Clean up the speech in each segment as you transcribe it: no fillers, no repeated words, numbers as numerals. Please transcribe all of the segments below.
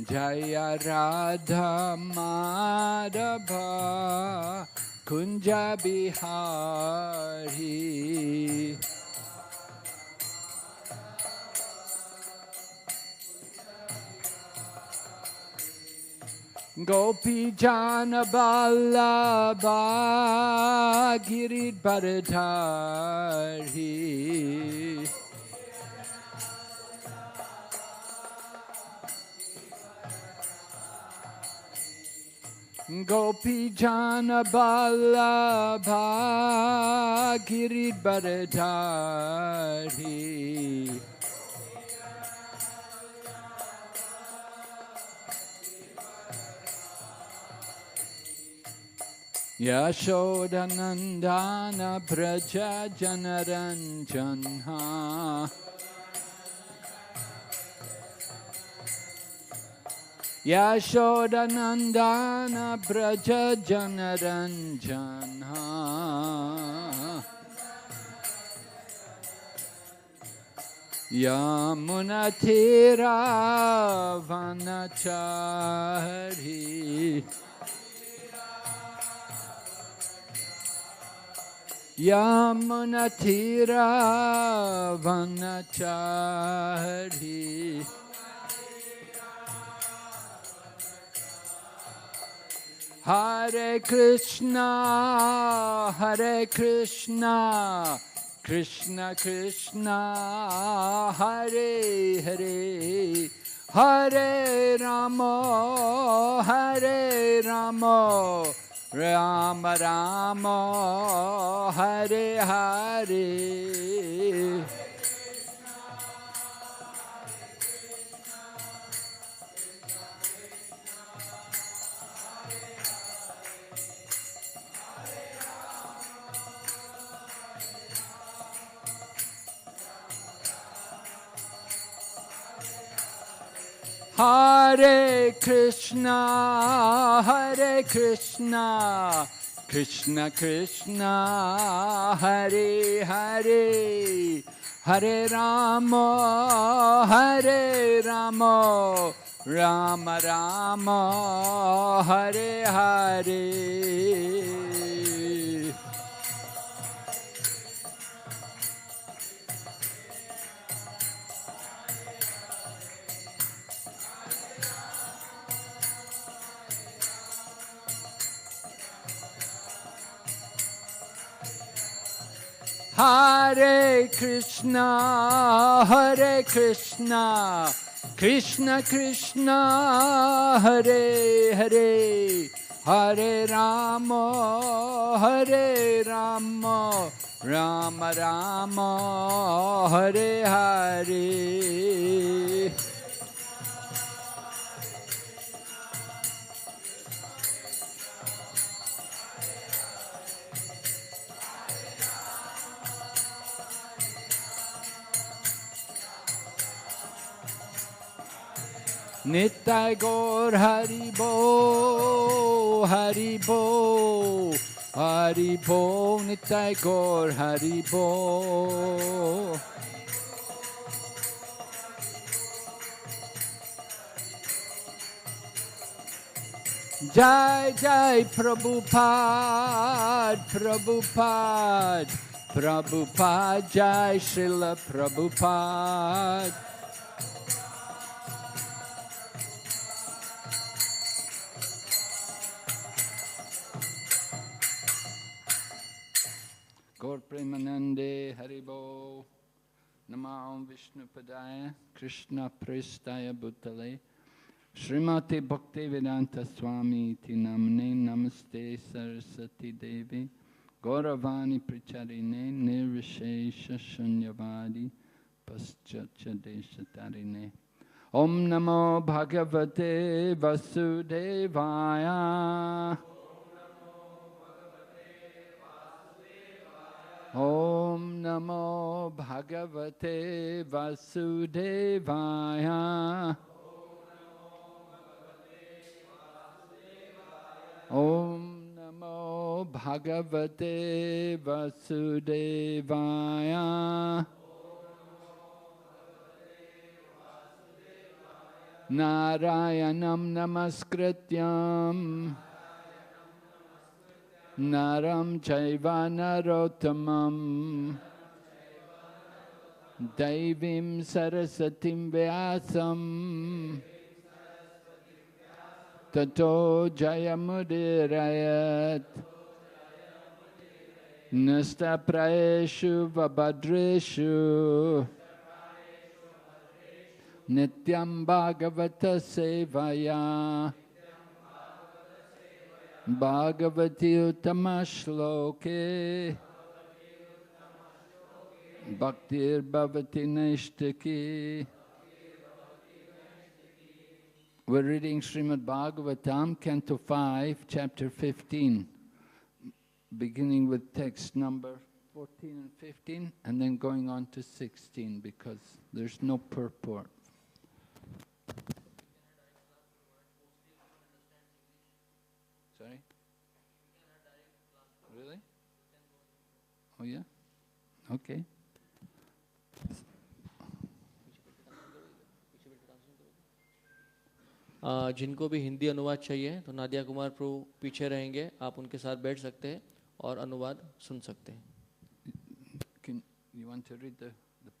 Jaya Radha Madhava Kunja Bihari. Gopi Jana Vallabha Giridharadhari. Gopi Jana Vallabha Giridharadhari. Yashodanandana Braja Janaranjanha. Yashodanandana Braja Janaranjanha. Yamunatira Vanachari. Yamunatira Vanachari. Hare Krishna, Hare Krishna, Krishna Krishna, Hare Hare, Hare Rama, Hare Rama, Rama Rama, Hare Hare. Hare Krishna, Hare Krishna, Krishna Krishna, Hare Hare, Hare Rama, Hare Rama, Rama Rama, Hare Hare. Hare Krishna, Hare Krishna, Krishna Krishna, Hare Hare, Hare Rama, Hare Rama, Rama Rama, Hare Hare. Nitai Gaur Haribo, Haribo, Haribo, Nitai Gaur Haribo. Jai Jai Prabhupada, Prabhupada, Prabhupada, Jai Srila Prabhupada. Gaur Premanande Haribo, Namah Vishnu Padaya, Krishna Prestaya Bhutale, Srimati Bhakti Vighna Swami Iti Namne Namaste Saraswati Devi, Gauravani Pricharine, Nirvishesha Shunyavadi, Paschatya Deshatarine. Om Namo Bhagavate Vasudevaya. Om Namo Bhagavate Vasudevaya. Om Namo Bhagavate Vasudevaya. Narayanam namaskrityam Naram chaiva narottamam Daivim sarasatim vyasam Tato jayamudirayat Nasta praeshu vabhadreshu Nityam bhagavata sevaya Bhagavati uttama shloke Bhaktir bhavati naishtaki. We're reading Srimad Bhagavatam, Canto 5, Chapter 15, beginning with text number 14 and 15, and then going on to 16, because there's no purport. Sorry? Really? Oh, yeah? Okay. जिनको भी हिंदी अनुवाद चाहिए तो नादिया कुमार प्रभु पीछे रहेंगे, आप उनके साथ बैठ सकते हैं और अनुवाद सुन सकते हैं. Can you want to read the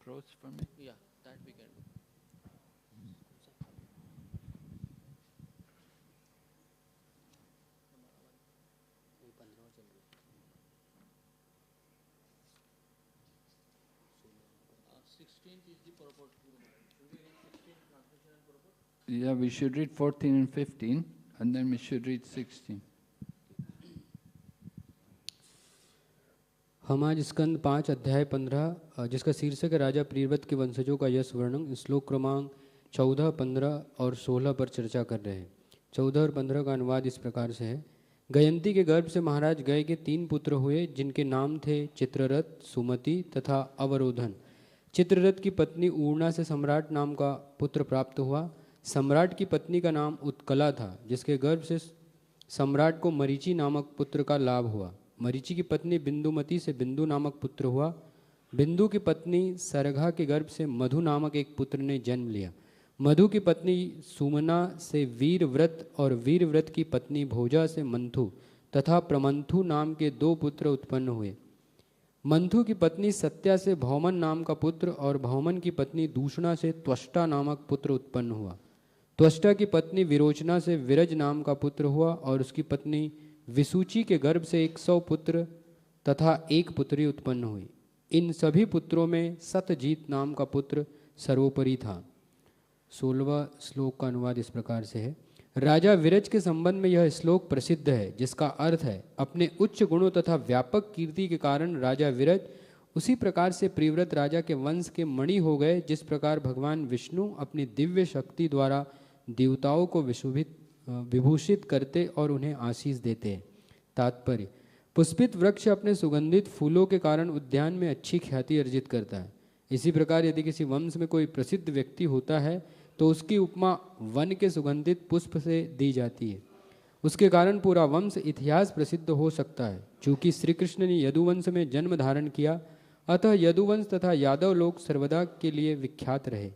prose for me? Yeah, that we can do. Yeah, we should read 14 and 15, and then we should read 16. हम आज स्कंद 5 अध्याय 15 जिसका शीर्षक है राजा प्रियव्रत के वंशजों का यश वर्णन, श्लोक क्रमांक 14, 15 और 16 पर चर्चा कर रहे हैं. 14 और 15 का अनुवाद इस प्रकार से है. गयंती के गर्भ से महाराज गय के 3 पुत्र हुए, जिनके नाम थे चित्ररथ, सुमति तथा अवरोधन. चित्ररथ की पत्नी ऊर्णा से सम्राट नाम का पुत्र प्राप्त हुआ. सम्राट की पत्नी का नाम उत्कला था, जिसके गर्भ से सम्राट को मरीचि नामक पुत्र का लाभ हुआ. मरीचि की पत्नी बिंदुमती से बिंदु नामक पुत्र हुआ. बिंदु की पत्नी सरघा के गर्भ से मधु नामक एक पुत्र ने जन्म लिया. मधु की पत्नी सुमना से वीरव्रत और वीरव्रत की पत्नी भोजा से मंथु तथा प्रमंथु नाम के 2 पुत्र उत्पन्न हुए. मंथु की पत्नी सत्या से भौमन नाम का पुत्र और भौमन की पत्नी दूषणा से त्वष्टा नामक पुत्र उत्पन्न हुआ. त्वष्टा की पत्नी विरोचना से विरज नाम का पुत्र हुआ और उसकी पत्नी विसूची के गर्भ से 100 पुत्र तथा 1 पुत्री उत्पन्न हुई. इन सभी पुत्रों में सतजीत नाम का पुत्र सर्वोपरि था. 16वां श्लोक का अनुवाद इस प्रकार से है. राजा विरज के संबंध में यह श्लोक प्रसिद्ध है, जिसका अर्थ है अपने उच्च गुणों तथा व्यापक कीर्ति के कारण राजा विरज उसी प्रकार से प्रियव्रत राजा के वंश के मणि हो गए, जिस प्रकार भगवान विष्णु अपनी दिव्य शक्ति द्वारा देवताओं को विभूषित करते और उन्हें आशीष देते हैं. तात्पर्य: पुष्पित वृक्ष अपने सुगंधित फूलों के कारण उद्यान में अच्छी ख्याति अर्जित करता है. इसी प्रकार यदि किसी वंश में कोई प्रसिद्ध व्यक्ति होता है तो उसकी उपमा वन के सुगंधित पुष्प से दी जाती है. उसके कारण पूरा वंश इतिहास प्रसिद्ध हो सकता है. चूँकि श्री कृष्ण ने यदुवंश में जन्म धारण किया, अतः यदुवंश तथा यादव लोग सर्वदा के लिए विख्यात रहे.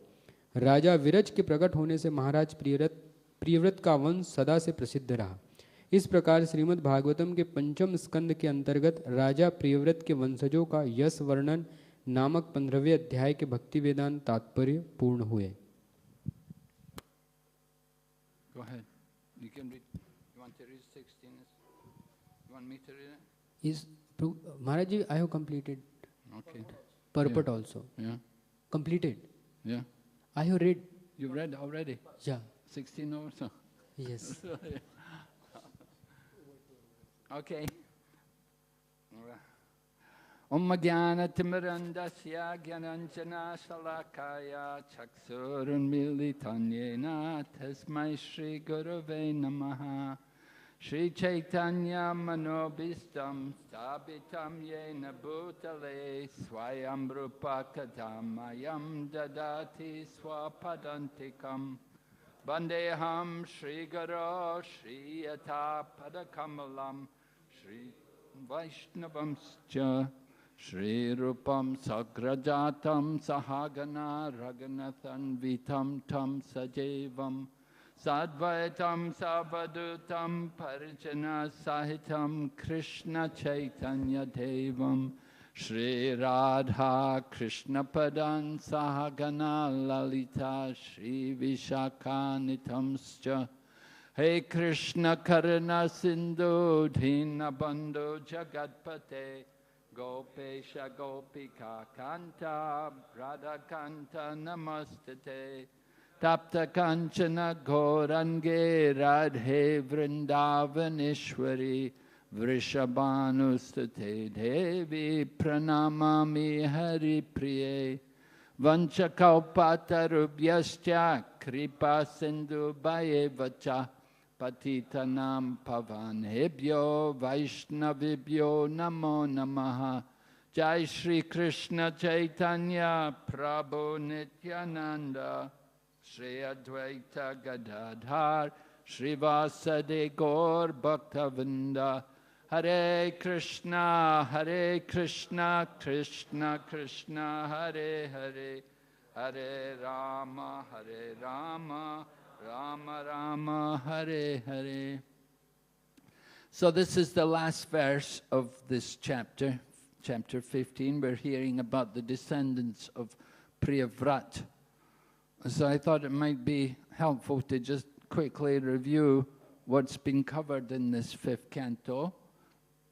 राजा विरज के प्रकट होने से महाराज प्रियव्रत का वंश सदा से प्रसिद्ध रहा. इस प्रकार श्रीमद् भागवतम के 5वें स्कंद के अंतर्गत राजा प्रियव्रत के वंशजों का यश वर्णन नामक 15वें अध्याय के भक्ति वेदांत तात्पर्य पूर्ण हुए. Go ahead. You can read. You want to read 16? You want me to read it? Is Maharaj ji, I have completed. Okay. Purport Yeah. also. Yeah. Completed. Yeah. I have read. You read already? Yeah. 16 also? Yes. Okay. Om Jnanatimmirandasya Jnananjana Shalakaya Chaksurunmilitanyena Tasmai Shri Gurave Namaha Shri Chaitanya Manobhistam Sthapitam Yena Bhutale Swayam Rupa Kadamayam Dadati Swapadantikam Bandeham Shri Guru Shri Yata Padakamalam Shri Vaishnavamscha Shri Rupam Sagrajatam Sahagana Raghunathan Vitam Tam Sajevam Sadvaitam Savadutam Parijana Sahitam Krishna Chaitanya Devam Shri Radha Krishna Padan Sahagana Lalita Shri Vishakanitamscha Hey Krishna Karuna Sindhu Dina Bandhu Jagatpate Gopesha Gopika Kanta Radha Kanta Namastate Tapta Kanchana Gaurange Radhe Vrindavaneshwari Vrishabhanustate Devi Pranamami Hari Priye Vanchakalpatarubhyascha Kripa Sindhu Bhayevacha Patitanam Pavanebhyo Vaishnavibhyo Namo Namaha Jai Shri Krishna Chaitanya Prabhu Nityananda Shri Advaita Gadadhar Shri Vasade Gaur Bhaktavinda Hare Krishna Krishna Krishna Hare Hare Hare Rama Rama Rama Hare Hare. So this is the last verse of this chapter, chapter 15. We're hearing about the descendants of Priyavrat. So I thought it might be helpful to just quickly review what's been covered in this fifth canto.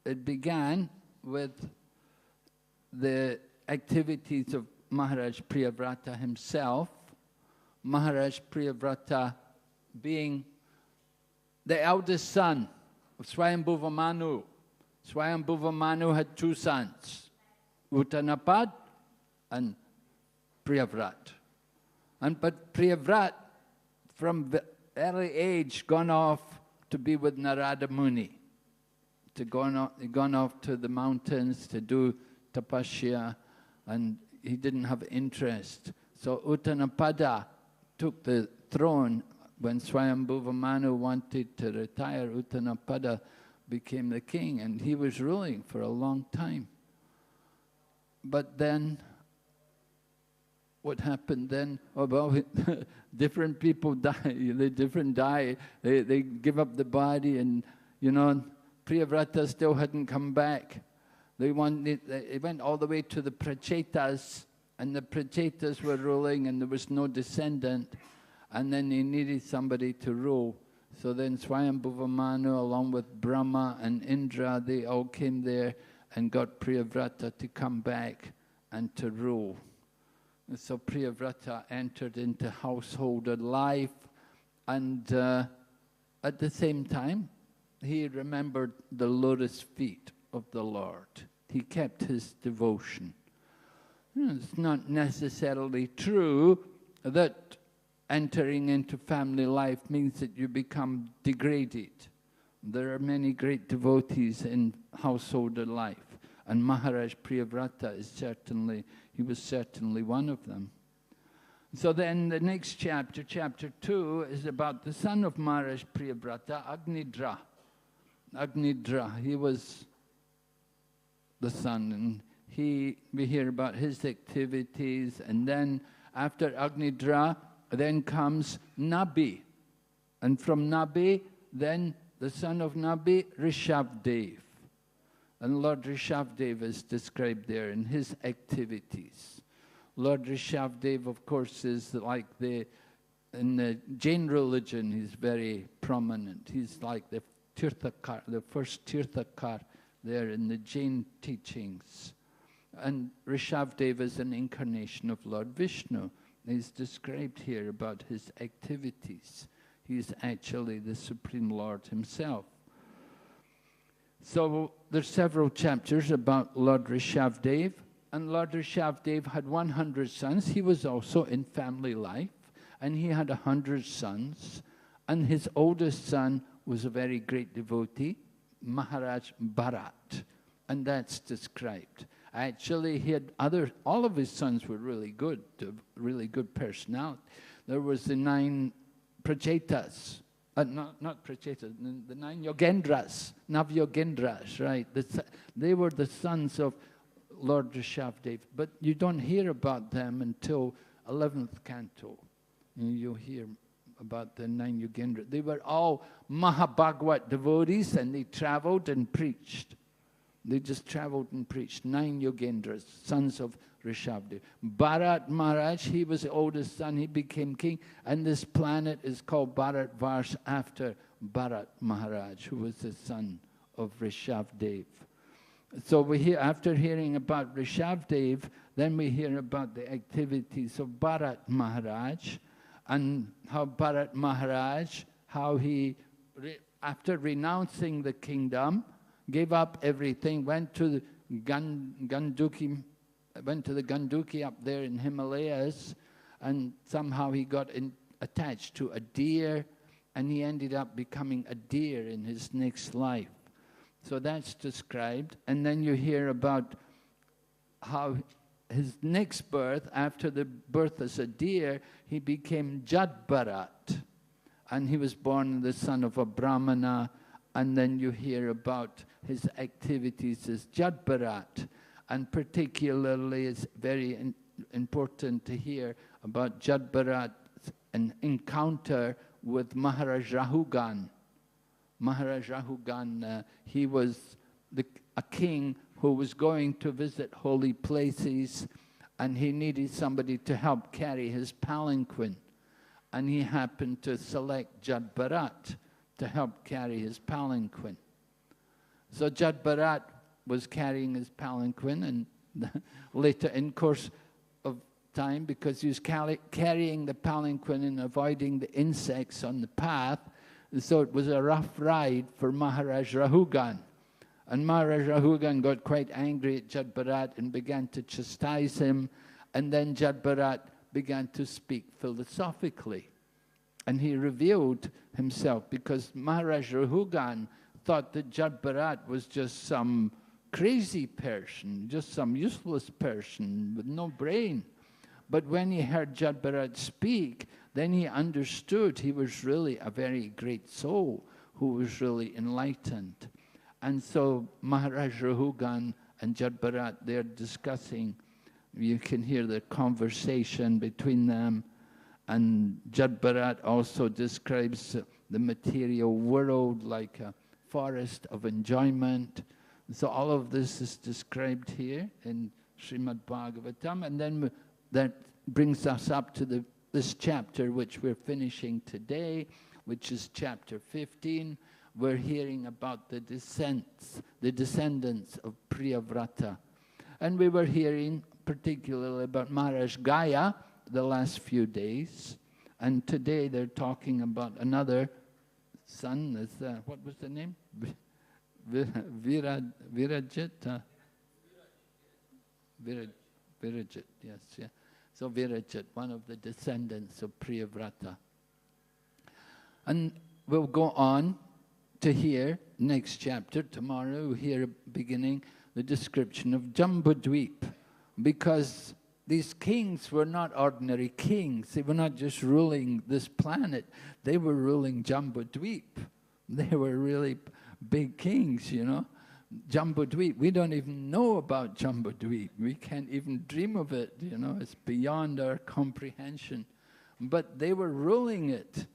It began with the activities of Maharaj Priyavrata himself, Maharaj Priyavrata being the eldest son of Swayambhuva Manu. Swayambhuva Manu had two sons, Uttanapad and Priyavrat. But Priyavrat, from the early age, gone off to be with Narada Muni, gone off to the mountains to do tapasya, and he didn't have interest. So Uttanapada took the throne when Swayambhuva Manu wanted to retire. Uttanapada became the king, and he was ruling for a long time. But then, what happened then? Oh, well, different people die. They give up the body, and Priyavrata still hadn't come back. They went all the way to the Prachetas, and the Prachetas were ruling, and there was no descendant. And then they needed somebody to rule. So then Swayambhuva Manu, along with Brahma and Indra, they all came there and got Priyavrata to come back and to rule. And so Priyavrata entered into householder life, and at the same time, he remembered the lotus feet of the Lord. He kept his devotion. It's not necessarily true that entering into family life means that you become degraded. There are many great devotees in householder life, and Maharaj Priyavrata was certainly one of them. So then the next chapter, chapter 2, is about the son of Maharaj Priyavrata, Agnidra. Agnidra, he was the son, and we hear about his activities, and then after Agnidra, then comes Nabi. And from Nabi, then the son of Nabi, Rishabdev. And Lord Rishabdev is described there in his activities. Lord Rishabdev, of course, is like in the Jain religion, he's very prominent. He's like the Tirthakar, the first Tirthakar there in the Jain teachings. And Rishabdev is an incarnation of Lord Vishnu. He's described here about his activities. He's actually the Supreme Lord himself. So there's several chapters about Lord Rishabdev, and Lord Rishabdev had 100 sons. He was also in family life, and he had 100 sons, and his oldest son was a very great devotee, Maharaj Bharat, and that's described. Actually, he had all of his sons were really good personality. There was the 9 Prachetas, not Prachetas, the 9 Yogendras, Navyogendras, right? They were the sons of Lord Rishabdev, but you don't hear about them until 11th canto. You'll hear about the 9 Yogendras. They were all Mahabhagwat devotees, and they traveled and preached. They just traveled and preached. 9 Yogendras, sons of Rishabdev. Bharat Maharaj, he was the oldest son, he became king, and this planet is called Bharatvarsh after Bharat Maharaj, who was the son of Rishabdev. So we hear, after hearing about Rishabdev, then we hear about the activities of Bharat Maharaj, and how Bharat Maharaj, how he, after renouncing the kingdom, gave up everything, went to the Ganduki up there in Himalayas, and somehow he got attached to a deer, and he ended up becoming a deer in his next life. So that's described. And then you hear about how his next birth, after the birth as a deer, he became Jadbharat. And he was born the son of a Brahmana. And then you hear about his activities as Jadbharat. And particularly it's very important to hear about Jadbharat's an encounter with Maharaj Rahugan. Maharaj Rahugan, he was a king who was going to visit holy places, and he needed somebody to help carry his palanquin. And he happened to select Jadbharat to help carry his palanquin. So Jadbharat was carrying his palanquin, and later in course of time, because he was carrying the palanquin and avoiding the insects on the path, so it was a rough ride for Maharaj Rahugan. And Maharaj Rahugan got quite angry at Jadbharat and began to chastise him. And then Jadbharat began to speak philosophically. And he revealed himself, because Maharaj Rahugan thought that Jadbharat was just some crazy person, just some useless person with no brain. But when he heard Jadbharat speak, then he understood he was really a very great soul who was really enlightened. And so Maharaj Rahugan and Jadbharat, they're discussing. You can hear the conversation between them. And Jadbharat also describes the material world like a forest of enjoyment. So all of this is described here in Srimad Bhagavatam. And then that brings us up to this chapter which we're finishing today, which is chapter 15. We're hearing about the descendants of Priyavrata. And we were hearing particularly about Maharaj Gaya the last few days. And today they're talking about another son. What was the name? Virajit? Virajit, yes, yeah. So Virajit, one of the descendants of Priyavrata. And we'll go on to hear next chapter. Tomorrow we'll hear beginning the description of Jambudweep, because these kings were not ordinary kings. They were not just ruling this planet. They were ruling Jambudweep. They were really big kings, you know. Jambudweep, we don't even know about Jambudweep. We can't even dream of it, you know. It's beyond our comprehension. But they were ruling it.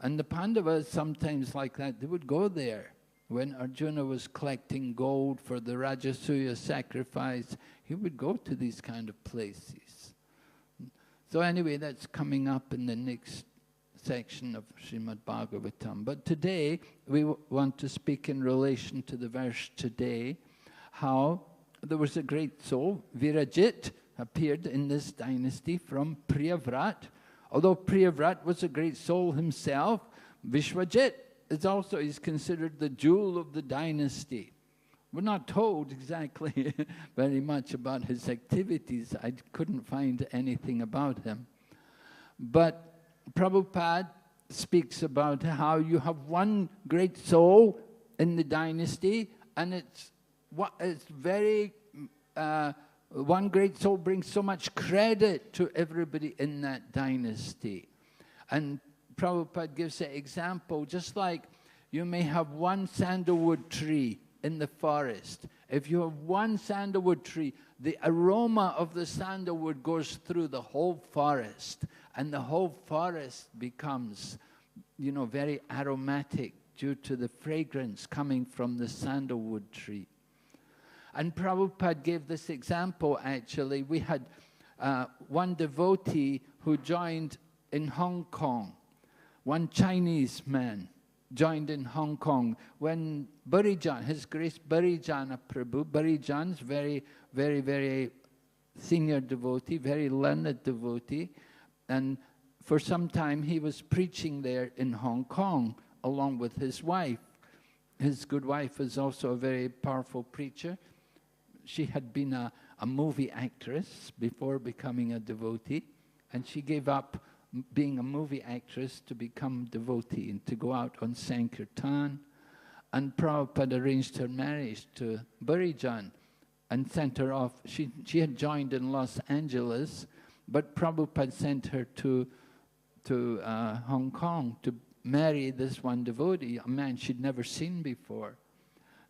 And the Pandavas, sometimes like that, they would go there. When Arjuna was collecting gold for the Rajasuya sacrifice, he would go to these kind of places. So anyway, that's coming up in the next section of Srimad Bhagavatam. But today, we want to speak in relation to the verse today, how there was a great soul, Virajit, appeared in this dynasty from Priyavrat. Although Priyavrat was a great soul himself, Vishwajit is considered the jewel of the dynasty. We're not told exactly very much about his activities. I couldn't find anything about him. But Prabhupada speaks about how you have one great soul in the dynasty, and it's very one great soul brings so much credit to everybody in that dynasty. And Prabhupada gives an example, just like you may have one sandalwood tree in the forest, If you have one sandalwood tree, the aroma of the sandalwood goes through the whole forest, and the whole forest becomes, you know, very aromatic due to the fragrance coming from the sandalwood tree. And Prabhupada gave this example, actually. We had one devotee who joined in Hong Kong, one Chinese man joined in Hong Kong when Barijan, His Grace Barijana Prabhu, Barijan's very, very, very senior devotee, very learned devotee, and for some time he was preaching there in Hong Kong along with his wife. His good wife was also a very powerful preacher. She had been a movie actress before becoming a devotee, and she gave up being a movie actress to become devotee and to go out on Sankirtan. And Prabhupada arranged her marriage to Barijan and sent her off. She had joined in Los Angeles, but Prabhupada sent her to Hong Kong to marry this one devotee, a man she'd never seen before.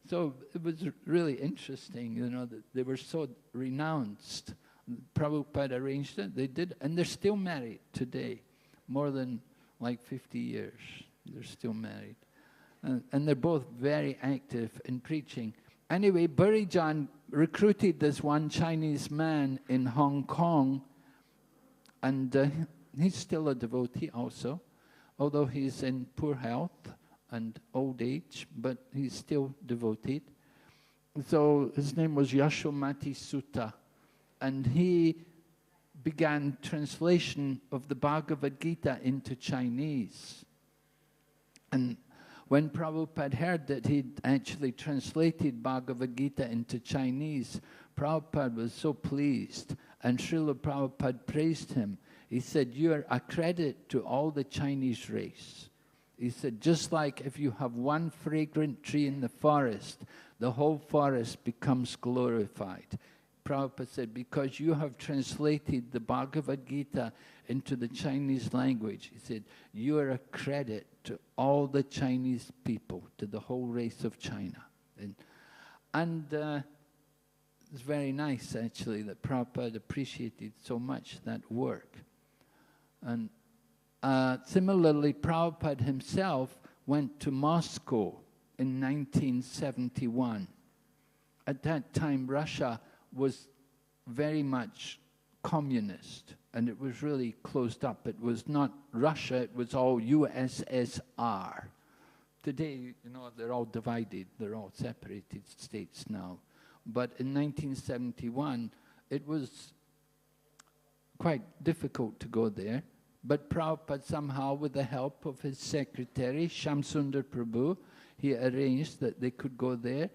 So it was really interesting, you know, that they were so renounced. Prabhupada arranged it, they did, and they're still married today. More than like 50 years, they're still married. And they're both very active in preaching. Anyway, Barijan recruited this one Chinese man in Hong Kong, and he's still a devotee also, although he's in poor health and old age, but he's still devoted. So his name was Yashomati Sutta, and he began translation of the Bhagavad Gita into Chinese. And when Prabhupada heard that he'd actually translated Bhagavad Gita into Chinese, Prabhupada was so pleased, and Srila Prabhupada praised him. He said, "You are a credit to all the Chinese race." He said, just like if you have one fragrant tree in the forest, the whole forest becomes glorified. Prabhupada said, because you have translated the Bhagavad Gita into the Chinese language, he said, you are a credit to all the Chinese people, to the whole race of China. And it's very nice, actually, that Prabhupada appreciated so much that work. And similarly, Prabhupada himself went to Moscow in 1971. At that time, Russia was very much communist, and it was really closed up. It was not Russia, it was all USSR. Today, you know, they're all divided, they're all separated states now. But in 1971, it was quite difficult to go there. But Prabhupada somehow, with the help of his secretary, Shamsundar Prabhu, he arranged that they could go there.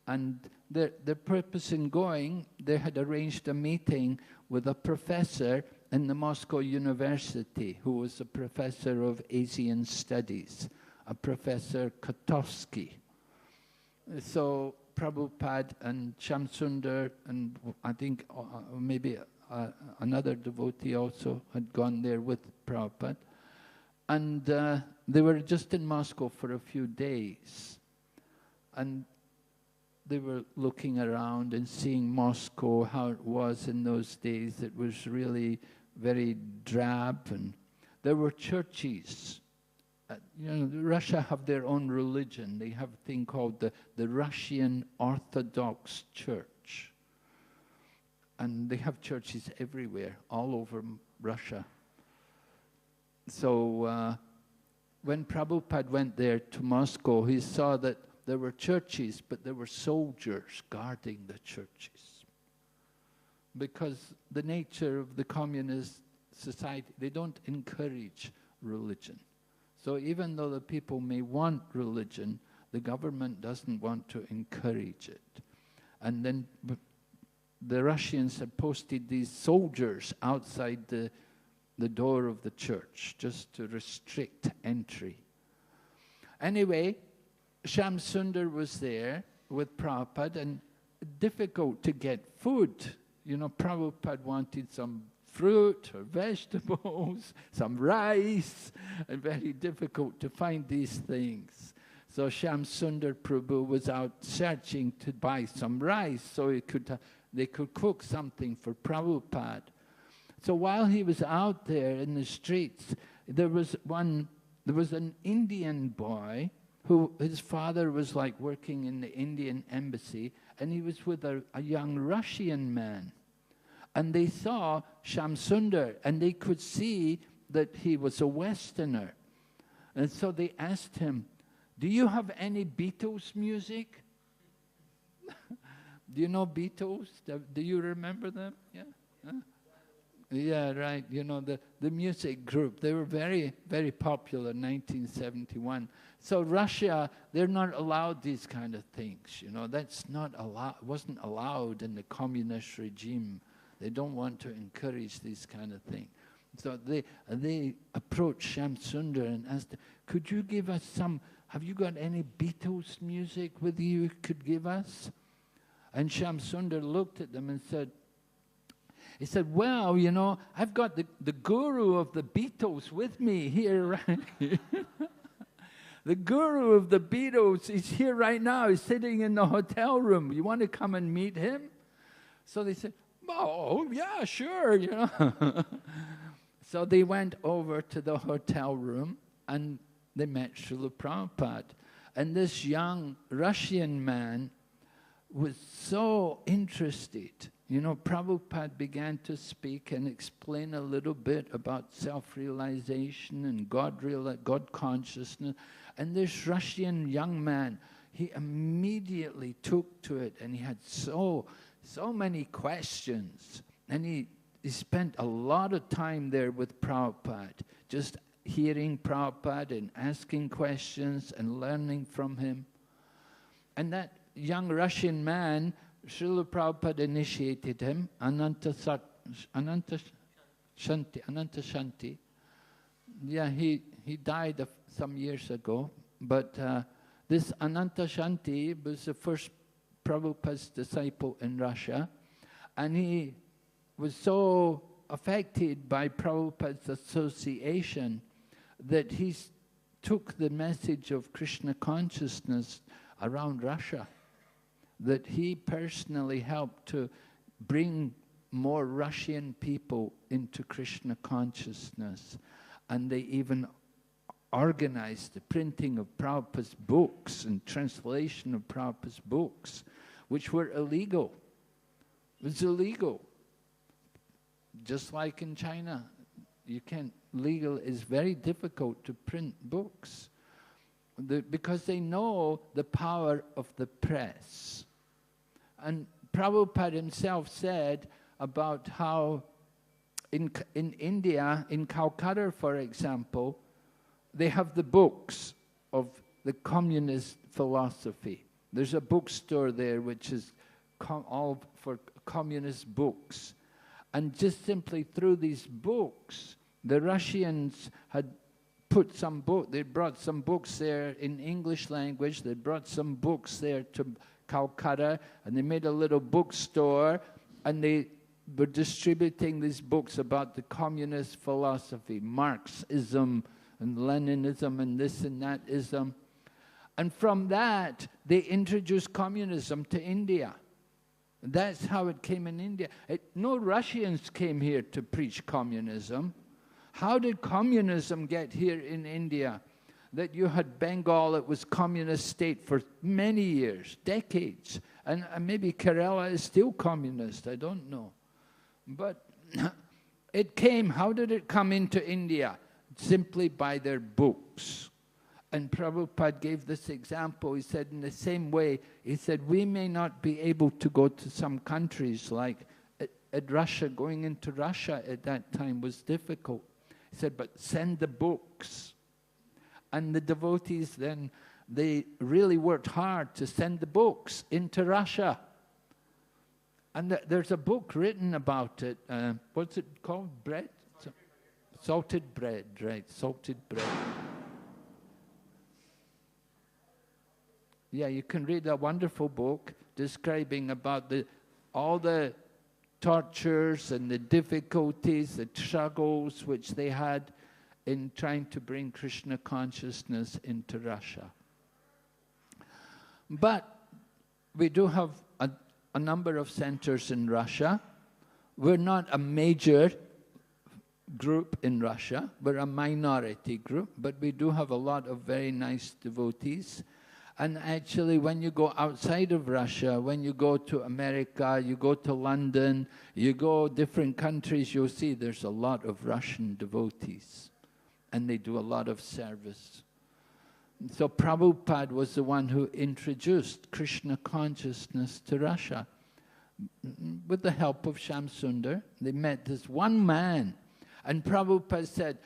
And the purpose in going, they had arranged a meeting with a professor in the Moscow University, who was a professor of Asian Studies, a Professor Kotovsky. So Prabhupada and Shamsundar, and I think maybe another devotee also had gone there with Prabhupada. And they were just in Moscow for a few days. And they were looking around and seeing Moscow, how it was in those days. It was really very drab, and there were churches. You know, Russia have their own religion. They have a thing called the Russian Orthodox Church. And they have churches everywhere, all over Russia. So when Prabhupada went there to Moscow, he saw that there were churches, but there were soldiers guarding the churches. Because the nature of the communist society, they don't encourage religion. So even though the people may want religion, the government doesn't want to encourage it. And then the Russians had posted these soldiers outside the door of the church just to restrict entry. Anyway, Shamsundar was there with Prabhupada, and difficult to get food. You know, Prabhupada wanted some fruit or vegetables, some rice, and very difficult to find these things. So Shyam Sundar Prabhu was out searching to buy some rice so they could cook something for Prabhupada. So while he was out there in the streets, there was an Indian boy who his father was like working in the Indian embassy, and he was with a young Russian man. And they saw Shyam Sundar, and they could see that he was a Westerner. And so they asked him, "Do you have any Beatles music?" Do you know Beatles? Do you remember them? Yeah? Huh? Yeah, right. You know, the music group, they were very, very popular in 1971. So Russia, they're not allowed these kind of things. You know, that's not allowed, wasn't allowed in the communist regime. They don't want to encourage these kind of things. So they approached Shyam Sundar and asked, "Could you give us some, have you got any Beatles music with you could give us?" And Shyam Sundar looked at them and said, "Well, you know, I've got the guru of the Beatles with me here right here. The guru of the Beatles is here right now. He's sitting in the hotel room. You want to come and meet him?" So they said, "Oh, yeah, sure, you know." So they went over to the hotel room and they met Srila Prabhupada. And this young Russian man was so interested. You know, Prabhupada began to speak and explain a little bit about self-realization and God consciousness. And this Russian young man, he immediately took to it, and he had so many questions. And he spent a lot of time there with Prabhupada, just hearing Prabhupada and asking questions and learning from him. And that young Russian man, Srila Prabhupada initiated him, Ananta Shanti. Yeah, he died some years ago, but this Ananta Shanti was the first Prabhupada's disciple in Russia, and he was so affected by Prabhupada's association that he took the message of Krishna consciousness around Russia, that he personally helped to bring more Russian people into Krishna consciousness. And they even organized the printing of Prabhupada's books and translation of Prabhupada's books, which were illegal. It was illegal. Just like in China, it's very difficult to print books because they know the power of the press. And Prabhupada himself said about how in India, in Calcutta, for example, they have the books of the communist philosophy. There's a bookstore there which is all for communist books. And just simply through these books, the Russians had put some they brought some books there in English language, they brought some books there to Calcutta, and they made a little bookstore, and they were distributing these books about the communist philosophy, Marxism and Leninism and this and that ism. And from that, they introduced communism to India. That's how it came in India. No Russians came here to preach communism. How did communism get here in India? That you had Bengal, it was communist state for many years, decades. And maybe Kerala is still communist, I don't know. But it came, how did it come into India? Simply by their books. And Prabhupada gave this example. He said in the same way, he said, we may not be able to go to some countries like at Russia. Going into Russia at that time was difficult. He said, but send the books. And the devotees then, they really worked hard to send the books into Russia. And there's a book written about it. What's it called? Bread? Salted bread, right, salted bread. Yeah, you can read a wonderful book describing about all the tortures and the difficulties, the struggles which they had in trying to bring Krishna consciousness into Russia. But we do have a number of centers in Russia. We're not a major group in Russia. We're a minority group, but we do have a lot of very nice devotees. And actually, when you go outside of Russia, when you go to America, you go to London, you go different countries, you'll see there's a lot of Russian devotees. And they do a lot of service. So Prabhupada was the one who introduced Krishna consciousness to Russia. With the help of Shamsundar, they met this one man. And Prabhupada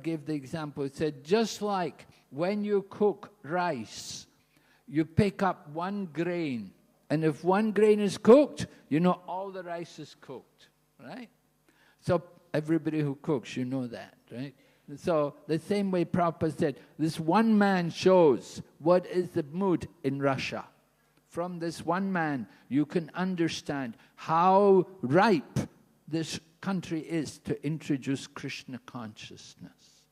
gave the example, he said, just like when you cook rice, you pick up one grain, and if one grain is cooked, you know all the rice is cooked, right? So everybody who cooks, you know that, right? So the same way Prabhupada said, this one man shows what is the mood in Russia. From this one man, you can understand how ripe this country is to introduce Krishna consciousness.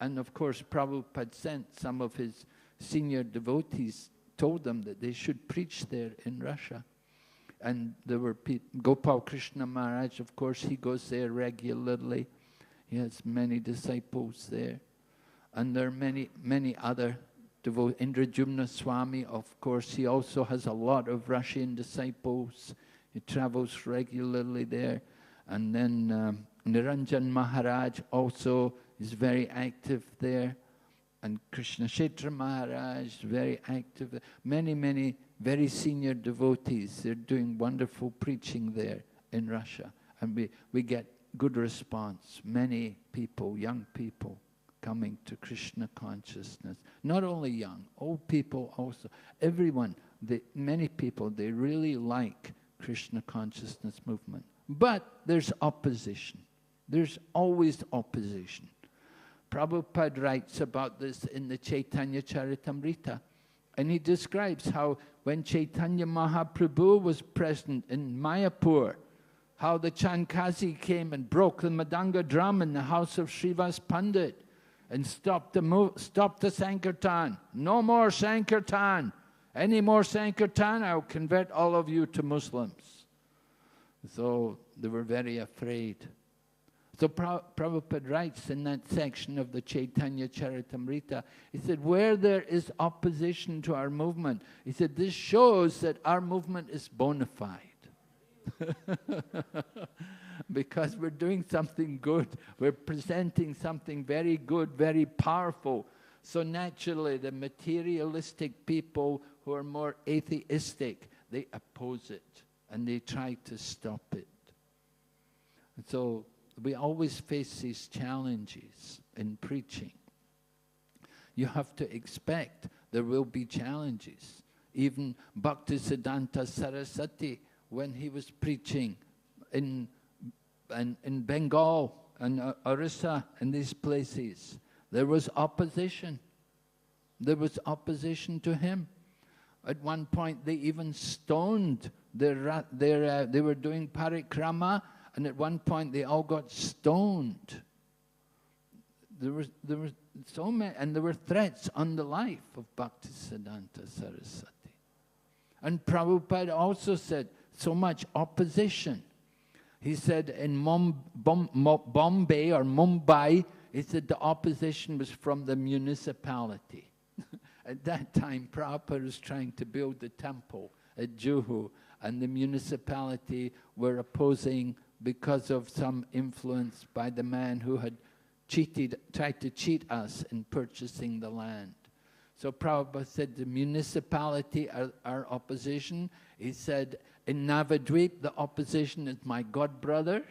And of course, Prabhupada sent some of his senior devotees, told them that they should preach there in Russia. And there were people, Gopal Krishna Maharaj, of course, he goes there regularly. He has many disciples there. And there are many other devotees. Indrajumna Swami, of course, he also has a lot of Russian disciples. He travels regularly there. And then Niranjan Maharaj also is very active there. And Krishna Kshetra Maharaj is very active. Many very senior devotees. They're doing wonderful preaching there in Russia. And we get good response. Many people, young people, coming to Krishna consciousness. Not only young, old people also. Everyone, many people, they really like Krishna consciousness movement. But there's opposition. There's always opposition. Prabhupada writes about this in the Chaitanya Charitamrita. And he describes how when Chaitanya Mahaprabhu was present in Mayapur, how the Chankazi came and broke the Madanga drum in the house of Srivas Pandit and stopped the Sankirtan. No more Sankirtan. Any more Sankirtan, I'll convert all of you to Muslims. So they were very afraid. So Prabhupada writes in that section of the Chaitanya Charitamrita, he said, where there is opposition to our movement, he said, this shows that our movement is bona fide. Because we're doing something good. We're presenting something very good, very powerful. So naturally, the materialistic people who are more atheistic, they oppose it and they try to stop it. And so we always face these challenges in preaching. You have to expect there will be challenges. Even Bhaktisiddhanta Saraswati, when he was preaching in Bengal and Orissa and these places, there was opposition. There was opposition to him. At one point, they even stoned they were doing parikrama, and at one point they all got stoned. There were so many, and there were threats on the life of Bhaktisiddhanta Saraswati. And Prabhupada also said, so much opposition. He said in Bombay or Mumbai, he said the opposition was from the municipality. At that time, Prabhupada was trying to build the temple at Juhu, and the municipality were opposing because of some influence by the man who had tried to cheat us in purchasing the land. So Prabhupada said the municipality are opposition. He said in Navadvip the opposition is my god brothers.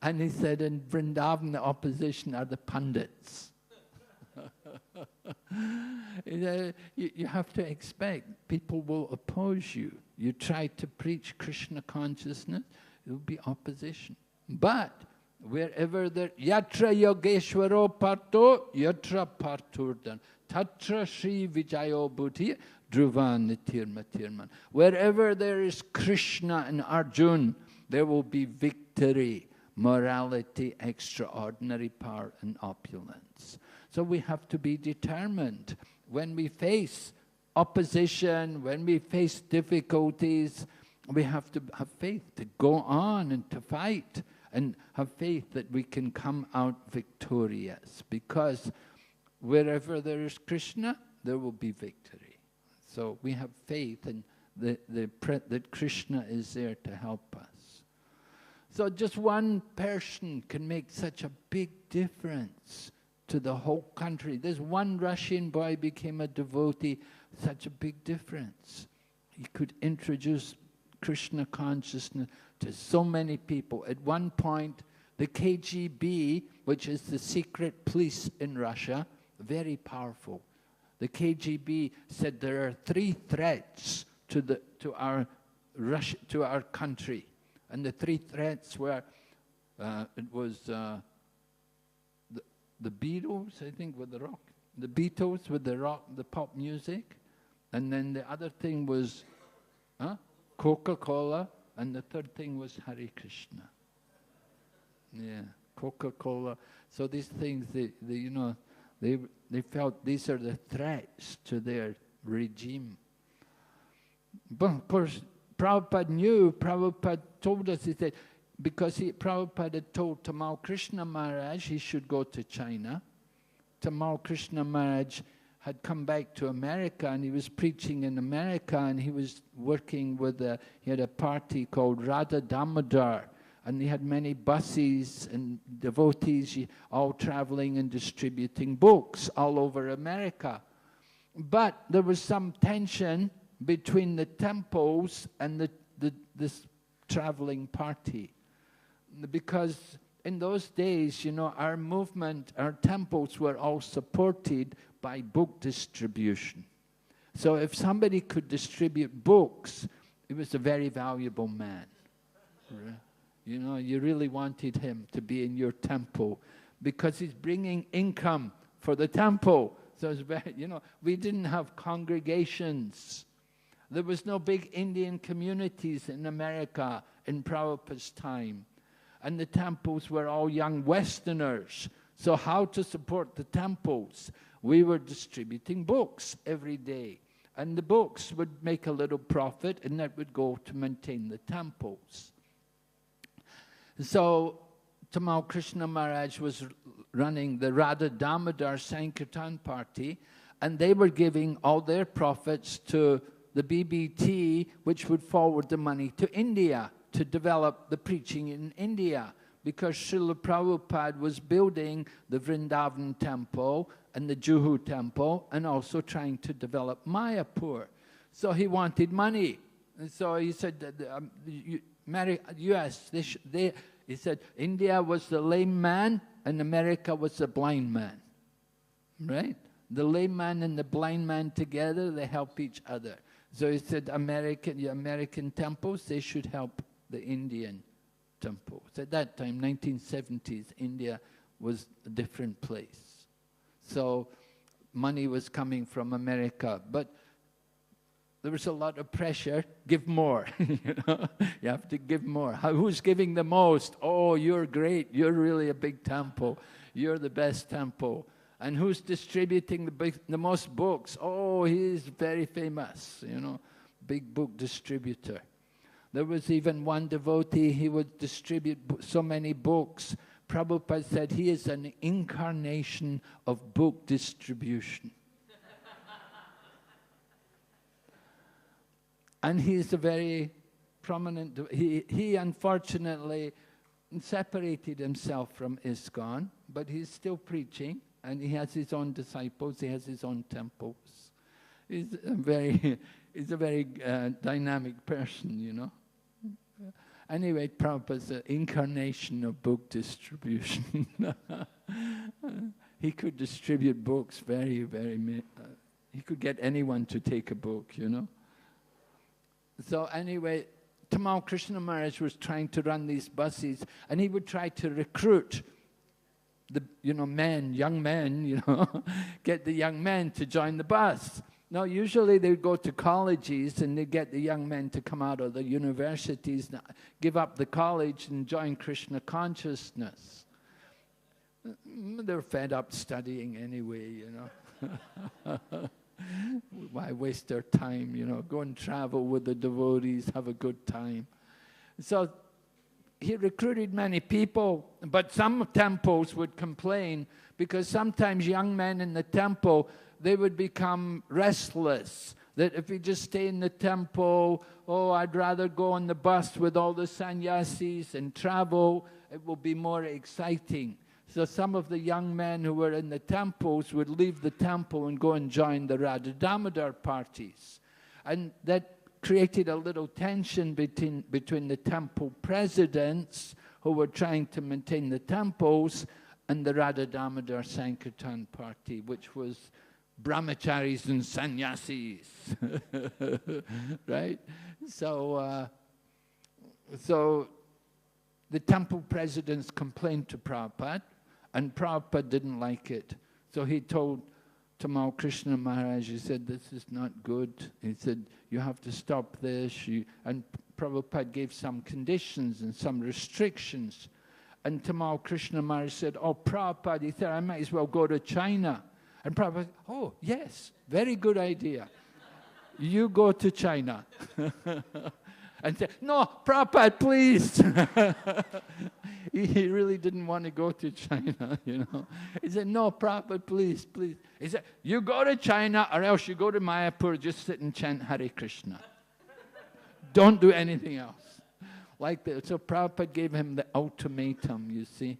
And he said in Vrindavan the opposition are the pandits. You have to expect people will oppose you. You try to preach Krishna consciousness, there will be opposition. But wherever there, yatra yogeshwaro parto, yatra parturdan, tatra Sri Vijayo Buddhi, dhruva nitirmatirman. Wherever there is Krishna and Arjun, there will be victory, morality, extraordinary power and opulence. So we have to be determined when we face opposition, when we face difficulties, we have to have faith to go on and to fight, and have faith that we can come out victorious, because wherever there is Krishna, there will be victory. So we have faith in that Krishna is there to help us. So just one person can make such a big difference to the whole country. This one Russian boy became a devotee, such a big difference. He could introduce Krishna consciousness to so many people. At one point, the KGB, which is the secret police in Russia, very powerful. The KGB said there are 3 threats to our country, and the 3 threats were it was the Beatles, I think, with the rock, the Beatles with the rock, the pop music, and then the other thing was Coca-Cola, and the third thing was Hare Krishna. Yeah, Coca-Cola. So these things, they felt these are the threats to their regime. But of course, Prabhupada knew, Prabhupada told us, he said, because Prabhupada had told Tamal Krishna Maharaj he should go to China. Tamal Krishna Maharaj had come back to America, and he was preaching in America, and he was working with he had a party called Radha Damodar, and he had many buses and devotees all traveling and distributing books all over America. But there was some tension between the temples and this traveling party, because in those days, our movement, our temples were all supported by book distribution. So if somebody could distribute books, he was a very valuable man. You really wanted him to be in your temple, because he's bringing income for the temple. So it's very, we didn't have congregations. There was no big Indian communities in America in Prabhupada's time. And the temples were all young Westerners. So how to support the temples? We were distributing books every day. And the books would make a little profit, and that would go to maintain the temples. So Tamal Krishna Maharaj was running the Radha Damodar Sankirtan party, and they were giving all their profits to the BBT, which would forward the money to India to develop the preaching in India, because Srila Prabhupada was building the Vrindavan temple and the Juhu temple, and also trying to develop Mayapur. So he wanted money. And so he said, he said, India was the lame man and America was the blind man. Right? The lame man and the blind man together, they help each other. So he said, American temples, they should help the Indian temples. At that time, 1970s, India was a different place. So money was coming from America, but there was a lot of pressure. Give more. You have to give more. Who's giving the most? Oh, you're great. You're really a big temple. You're the best temple. And who's distributing the most books? Oh, he's very famous, big book distributor. There was even one devotee, he would distribute so many books. Prabhupada said he is an incarnation of book distribution. And he's a very prominent, he unfortunately separated himself from ISKCON, but he's still preaching, and he has his own disciples, he has his own temples. He's a very dynamic person, Anyway, Prabhupada's an incarnation of book distribution. He could distribute books very, very, he could get anyone to take a book, So anyway, Tamal Krishna Maharaj was trying to run these buses, and he would try to recruit the, young men, get the young men to join the bus. Now, usually they would go to colleges and they'd get the young men to come out of the universities, give up the college and join Krishna consciousness. They're fed up studying anyway, Why waste our time, you know? Go and travel with the devotees, have a good time. So he recruited many people, but some temples would complain because sometimes young men in the temple, they would become restless. That if we just stay in the temple, oh, I'd rather go on the bus with all the sannyasis and travel, it will be more exciting. So some of the young men who were in the temples would leave the temple and go and join the Radha Damodar parties. And that created a little tension between the temple presidents who were trying to maintain the temples and the Radha Damodar Sankirtan party, which was brahmacharis and sannyasis, right? So the temple presidents complained to Prabhupada, and Prabhupada didn't like it. So he told Tamal Krishna Maharaj, he said, this is not good. He said, you have to stop this. And Prabhupada gave some conditions and some restrictions. And Tamal Krishna Maharaj said, oh, Prabhupada, he said, I might as well go to China. And Prabhupada said, oh, yes, very good idea. You go to China. And said, no, Prabhupada, please. He really didn't want to go to China, you know. He said, no, Prabhupada, please, please. He said, you go to China or else you go to Mayapur, just sit and chant Hare Krishna. Don't do anything else. Like that. So Prabhupada gave him the ultimatum, you see.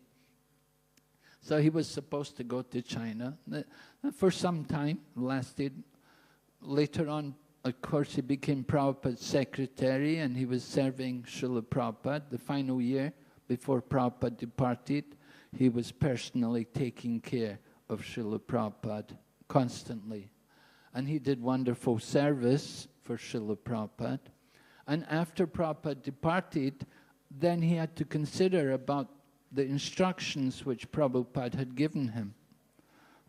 So he was supposed to go to China. For some time, lasted. Later on, of course, he became Prabhupada's secretary and he was serving Srila Prabhupada. The final year before Prabhupada departed, he was personally taking care of Srila Prabhupada constantly. And he did wonderful service for Srila Prabhupada. And after Prabhupada departed, then he had to consider about the instructions which Prabhupada had given him.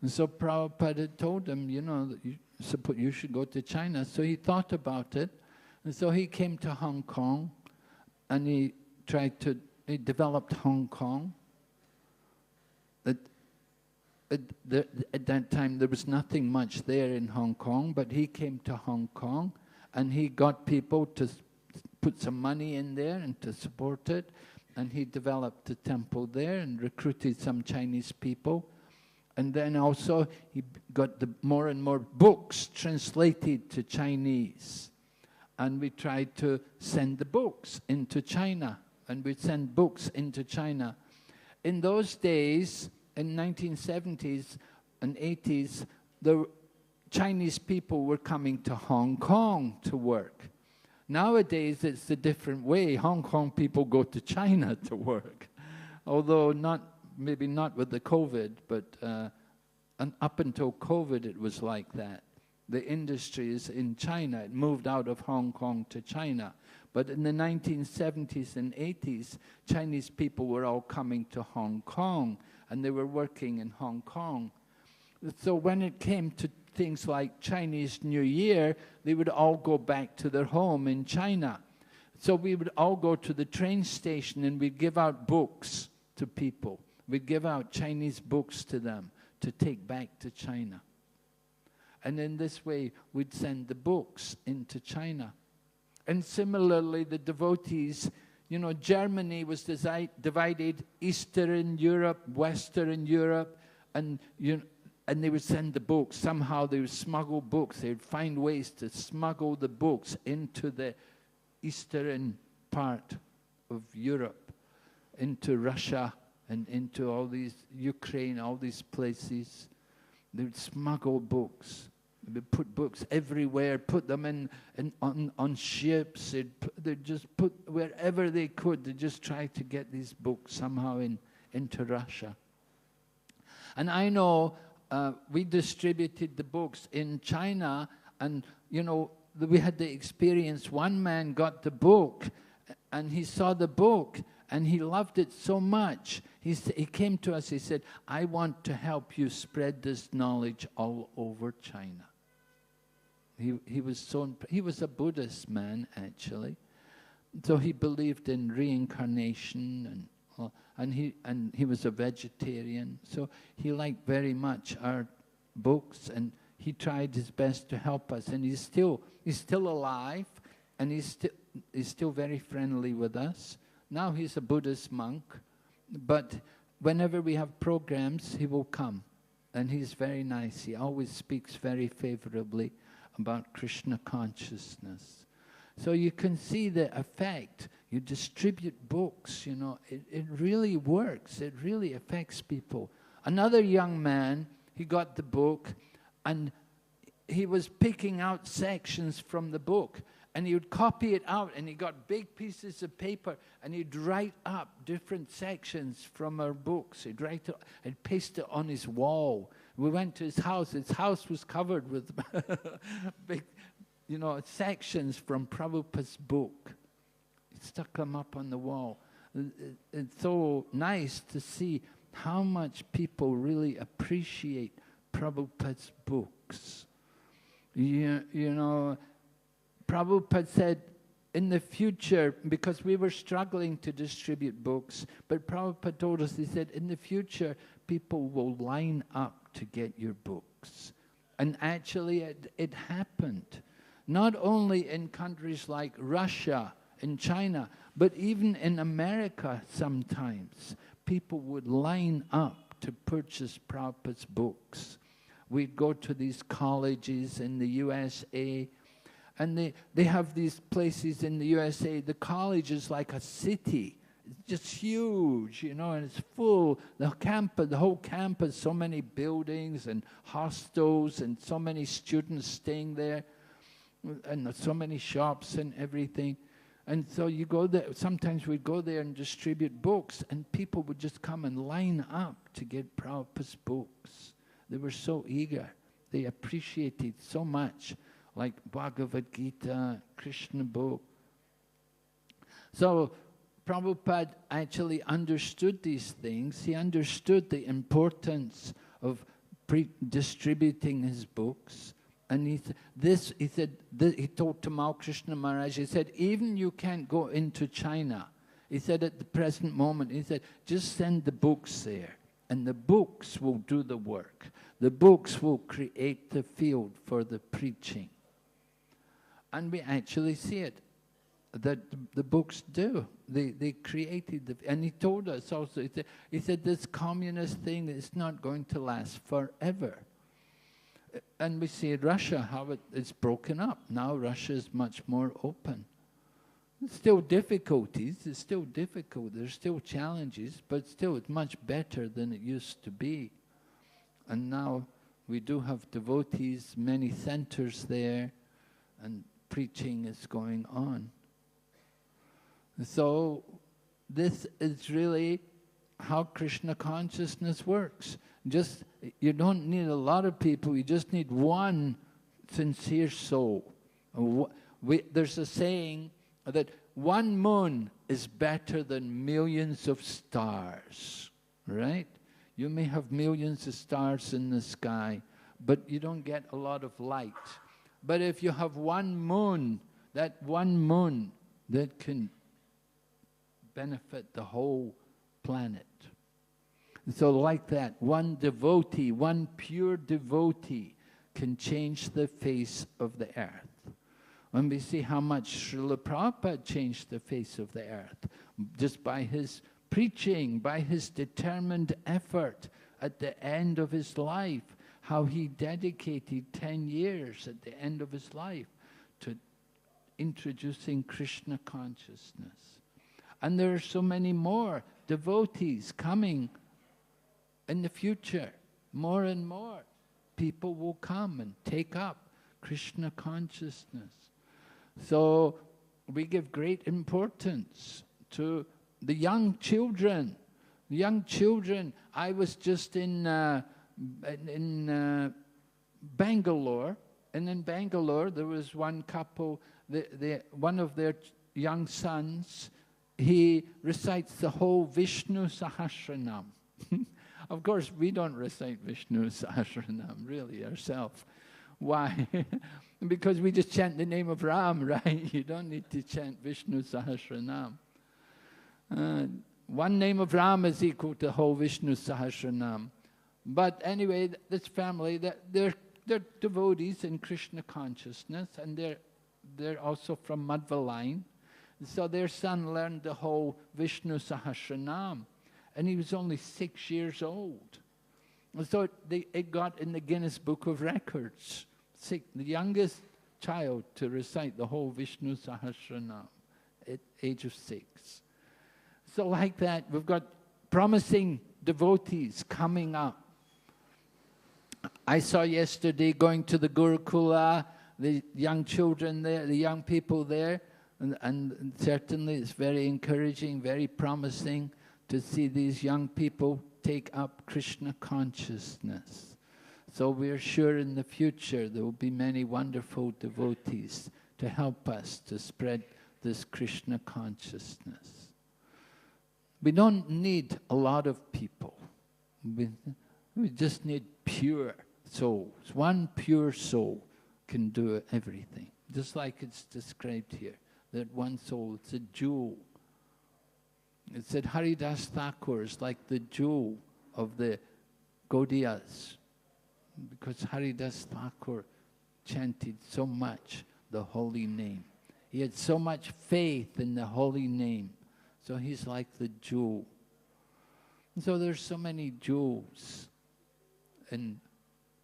And so Prabhupada had told him, you know, that you should go to China. So he thought about it. And so he came to Hong Kong and he developed Hong Kong. At that time there was nothing much there in Hong Kong, but he came to Hong Kong and he got people to put some money in there and to support it. And he developed the temple there and recruited some Chinese people. And then also he got more and more books translated to Chinese. And we tried to send the books into China. And we'd send books into China. In those days, in 1970s and 80s, the Chinese people were coming to Hong Kong to work. Nowadays, it's a different way. Hong Kong people go to China to work. Although maybe not with the COVID, but and up until COVID, it was like that. The industry is in China. It moved out of Hong Kong to China. But in the 1970s and 80s, Chinese people were all coming to Hong Kong, and they were working in Hong Kong. So when it came to things like Chinese New Year, they would all go back to their home in China. So we would all go to the train station and we'd give out books to people. We'd give out Chinese books to them to take back to China. And in this way, we'd send the books into China. And similarly, the devotees, you know, Germany was divided Eastern Europe, Western Europe, and they would send the books. Somehow they would smuggle books. They would find ways to smuggle the books into the eastern part of Europe, into Russia and into all these, Ukraine, all these places. They would smuggle books. They would put books everywhere, put them on ships. They'd just put wherever they could. They just try to get these books somehow into Russia. And I know we distributed the books in China, and you know, we had the experience. One man got the book, and he saw the book, and he loved it so much. He came to us, he said, I want to help you spread this knowledge all over China. He was a Buddhist man, actually. So he believed in reincarnation, and he was a vegetarian. So he liked very much our books, and he tried his best to help us, and he's still alive, and he's still very friendly with us. Now he's a Buddhist monk, but whenever we have programs, he will come, and he's very nice. He always speaks very favorably about Krishna consciousness. So you can see the effect. You distribute books, you know, it really works. It really affects people. Another young man, he got the book, and he was picking out sections from the book, and he would copy it out, and he got big pieces of paper, and he'd write up different sections from our books. He'd write it and paste it on his wall. We went to his house. His house was covered with big, you know, sections from Prabhupada's book. He stuck them up on the wall. It's so nice to see how much people really appreciate Prabhupada's books. You know, Prabhupada said in the future, because we were struggling to distribute books, but Prabhupada told us, he said, in the future, people will line up to get your books. And actually, it happened. Not only in countries like Russia and China, but even in America sometimes, people would line up to purchase Prabhupada's books. We'd go to these colleges in the USA, and they have these places in the USA. The college is like a city. It's just huge, you know, and it's full. The whole campus, so many buildings and hostels and so many students staying there, and so many shops and everything. And so you go there, sometimes we'd go there and distribute books, and people would just come and line up to get Prabhupada's books. They were so eager. They appreciated so much, like Bhagavad Gita, Krishna book. So Prabhupada actually understood these things. He understood the importance of distributing his books. And he told Tamal Krishna Maharaj, he said, even you can't go into China. He said at the present moment, he said, just send the books there, and the books will do the work. The books will create the field for the preaching. And we actually see it, that the books do. They created and he told us also, he said this communist thing is not going to last forever. And we see in Russia how it's broken up. Now Russia is much more open. There's still difficulties, it's still difficult, there's still challenges, but still it's much better than it used to be. And now we do have devotees, many centers there, and preaching is going on. So this is really how Krishna consciousness works. You don't need a lot of people, you just need one sincere soul. There's a saying that one moon is better than millions of stars, right? You may have millions of stars in the sky, but you don't get a lot of light. But if you have one moon, that can benefit the whole planet. So like that, one devotee, one pure devotee can change the face of the earth. And we see how much Srila Prabhupada changed the face of the earth just by his preaching, by his determined effort at the end of his life, how he dedicated 10 years at the end of his life to introducing Krishna consciousness. And there are so many more devotees coming in the future. More and more people will come and take up Krishna consciousness. So we give great importance to the young children. The young children, I was just in Bangalore, and in Bangalore there was one couple, one of their young sons, he recites the whole Vishnu Sahasranam. Of course, we don't recite Vishnu Sahasranam, really, ourselves. Why? Because we just chant the name of Ram, right? You don't need to chant Vishnu Sahasranam. One name of Ram is equal to the whole Vishnu Sahasranam. But anyway, this family, they're they're devotees in Krishna consciousness, and they're also from Madhva line. So their son learned the whole Vishnu Sahasranam, and he was only 6 years old. And so it got in the Guinness Book of Records. The youngest child to recite the whole Vishnu Sahasranam at age of 6. So like that, we've got promising devotees coming up. I saw yesterday going to the Gurukula, the young children there, the young people there, and certainly it's very encouraging, very promising to see these young people take up Krishna consciousness. So we're sure in the future there will be many wonderful devotees to help us to spread this Krishna consciousness. We don't need a lot of people. We just need pure souls. One pure soul can do everything. Just like it's described here, that one soul, it's a jewel. It said Haridas Thakur is like the jewel of the Gaudiyas, because Haridas Thakur chanted so much the holy name. He had so much faith in the holy name. So he's like the jewel. And so there's so many jewels in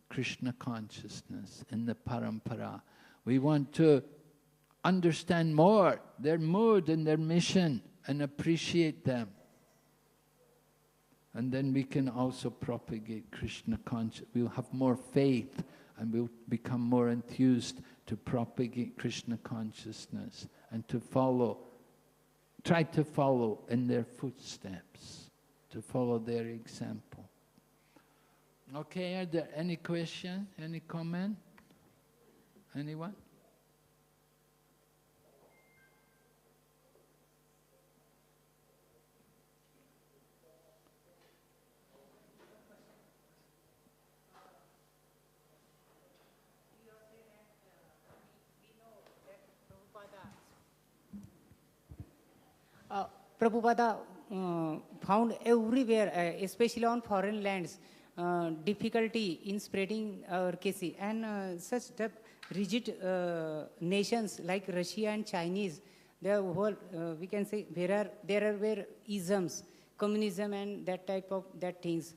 Krishna consciousness, in the parampara. We want to understand more their mood and their mission and appreciate them. And then we can also propagate Krishna consciousness. We'll have more faith and we'll become more enthused to propagate Krishna consciousness and to follow, try to follow in their footsteps, to follow their example. Okay, are there any questions, any comment? Anyone? Prabhupada found everywhere, especially on foreign lands, difficulty in spreading our Kesi. And such rigid nations like Russia and Chinese, there were, we can say, there were isms, communism and that type of that things,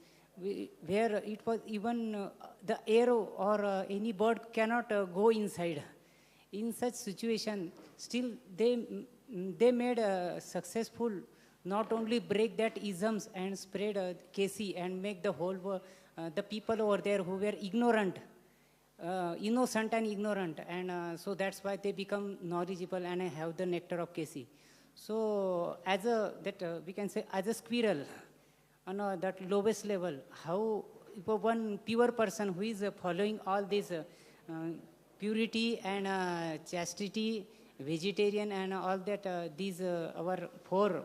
where it was even the arrow or any bird cannot go inside. In such situation, still they made successful, not only break that isms and spread Kesi and make the whole world, the people over there who were ignorant, innocent and ignorant, and so that's why they become knowledgeable and have the nectar of Kesi. So as a, we can say, as a squirrel, on that lowest level, how one pure person who is following all this purity and chastity, vegetarian and all that, these our four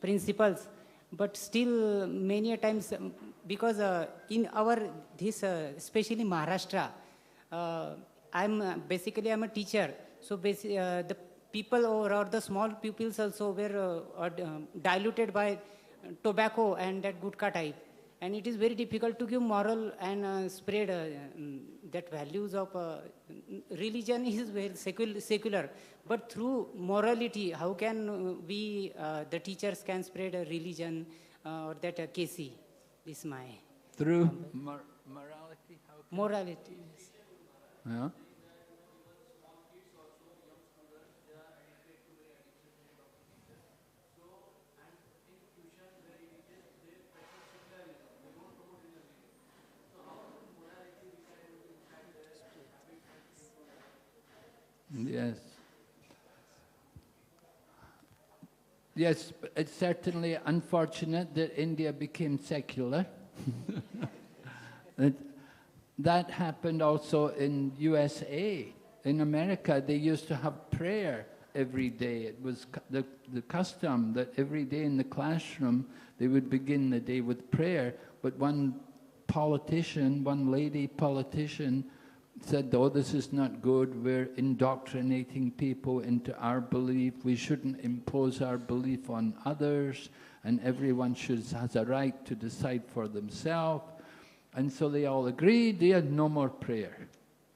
principles, but still many a times, because in our this, especially Maharashtra, I'm a teacher, so the people or the small pupils also were diluted by tobacco and that gutka type. And it is very difficult to give moral and spread that values of religion is very secular. But through morality, how can we, the teachers can spread a religion or that Kesi? This is my... Through morality? How morality, yes. Yeah. Yes. Yes, it's certainly unfortunate that India became secular. That happened also in USA. In America, they used to have prayer every day. It was the custom that every day in the classroom, they would begin the day with prayer. But one politician, one lady politician, said, oh, this is not good, we're indoctrinating people into our belief, we shouldn't impose our belief on others, and everyone has a right to decide for themselves. And so they all agreed, they had no more prayer.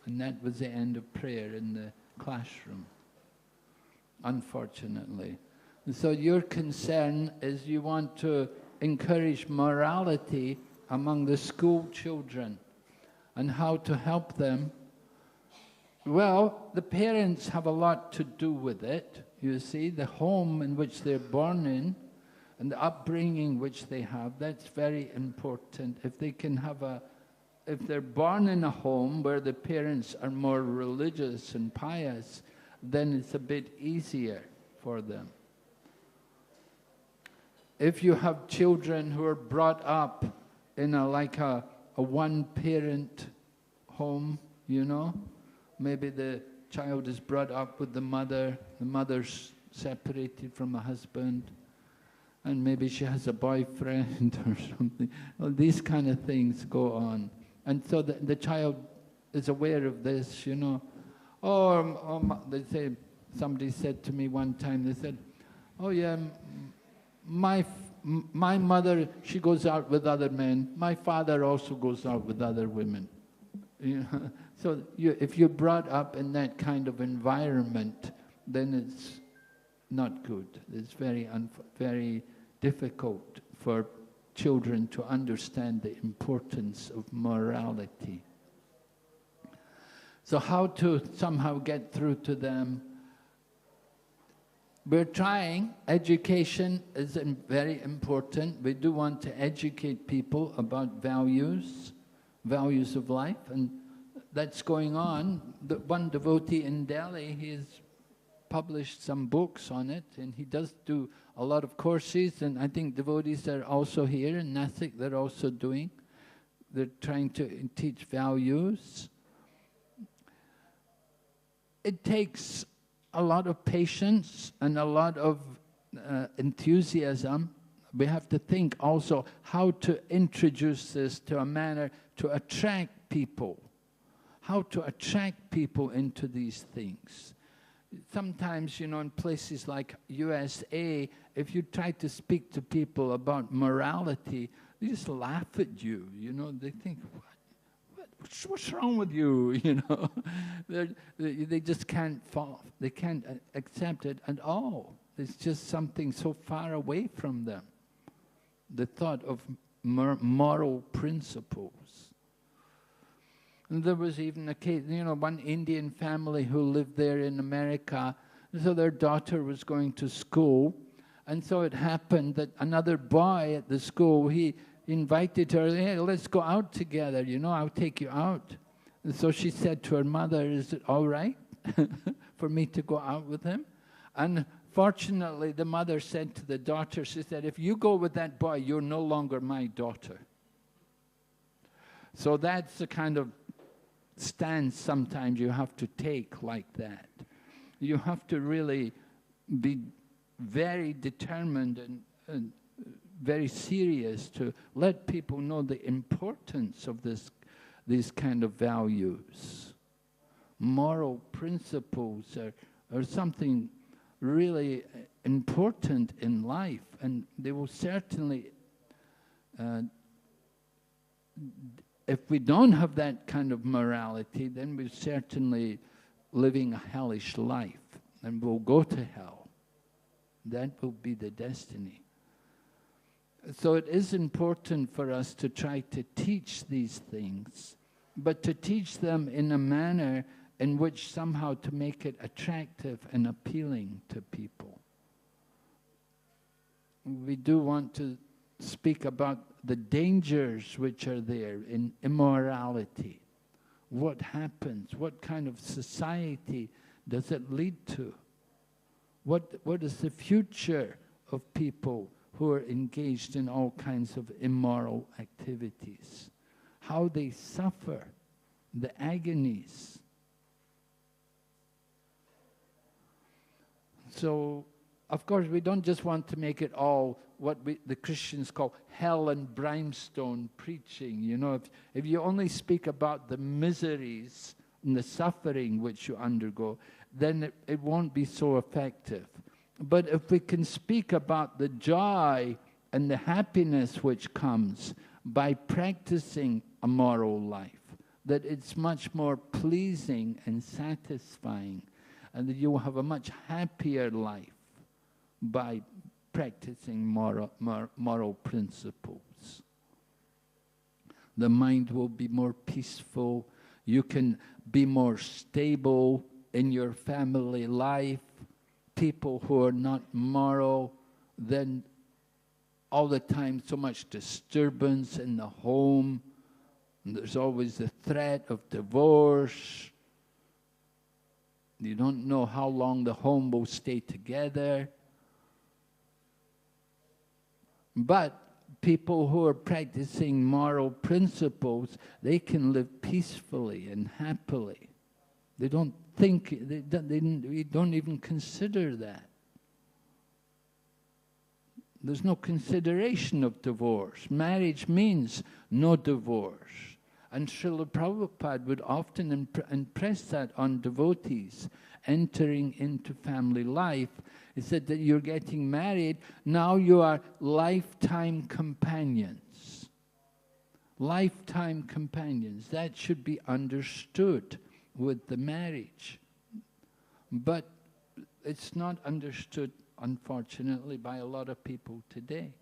And that was the end of prayer in the classroom, unfortunately. And so your concern is you want to encourage morality among the school children and how to help them. Well, the parents have a lot to do with it, you see, the home in which they're born in and the upbringing which they have, that's very important. If they can have if they're born in a home where the parents are more religious and pious, then it's a bit easier for them. If you have children who are brought up in a one-parent home, you know, maybe the child is brought up with the mother's separated from the husband, and maybe she has a boyfriend or something. Well, these kind of things go on. And so the child is aware of this, you know. They say, somebody said to me one time, they said, oh yeah, my mother, she goes out with other men. My father also goes out with other women. You know? So if you're brought up in that kind of environment, then it's not good. It's very difficult for children to understand the importance of morality. So how to somehow get through to them? We're trying. Education is very important. We do want to educate people about values of life, and that's going on. The one devotee in Delhi, he's published some books on it, and he does do a lot of courses, and I think devotees are also here in Nasik, they're also doing. They're trying to teach values. It takes a lot of patience and a lot of enthusiasm. We have to think also how to introduce this to a manner to attract people. How to attract people into these things. Sometimes, you know, in places like USA, if you try to speak to people about morality, they just laugh at you, you know. They think, what's wrong with you, you know? They just can't follow. They can't accept it at all. It's just something so far away from them. The thought of moral principles. And there was even a case, you know, one Indian family who lived there in America, so their daughter was going to school, and so it happened that another boy at the school, he invited her, hey, let's go out together, you know, I'll take you out. And so she said to her mother, is it all right for me to go out with him? And fortunately, the mother said to the daughter, she said, if you go with that boy, you're no longer my daughter. So that's the kind of stance sometimes you have to take like that. You have to really be very determined and very serious to let people know the importance of these kind of values. Moral principles are something really important in life, and they will certainly if we don't have that kind of morality, then we're certainly living a hellish life, and we'll go to hell. That will be the destiny. So it is important for us to try to teach these things, but to teach them in a manner in which somehow to make it attractive and appealing to people. We do want to speak about the dangers which are there in immorality. What happens? What kind of society does it lead to? What is the future of people who are engaged in all kinds of immoral activities? How they suffer, the agonies. So, of course, we don't just want to make it all what the Christians call hell and brimstone preaching. You know, if you only speak about the miseries and the suffering which you undergo, then it won't be so effective. But if we can speak about the joy and the happiness which comes by practicing a moral life, that it's much more pleasing and satisfying, and that you will have a much happier life by practicing moral principles. The mind will be more peaceful, you can be more stable in your family life. People who are not moral, then all the time so much disturbance in the home, and there's always the threat of divorce. You don't know how long the home will stay together. But people who are practicing moral principles, they can live peacefully and happily. They don't think, we don't even consider that. There's no consideration of divorce. Marriage means no divorce. And Srila Prabhupada would often impress that on devotees entering into family life. He said that you're getting married, now you are lifetime companions. Lifetime companions. That should be understood with the marriage. But it's not understood, unfortunately, by a lot of people today.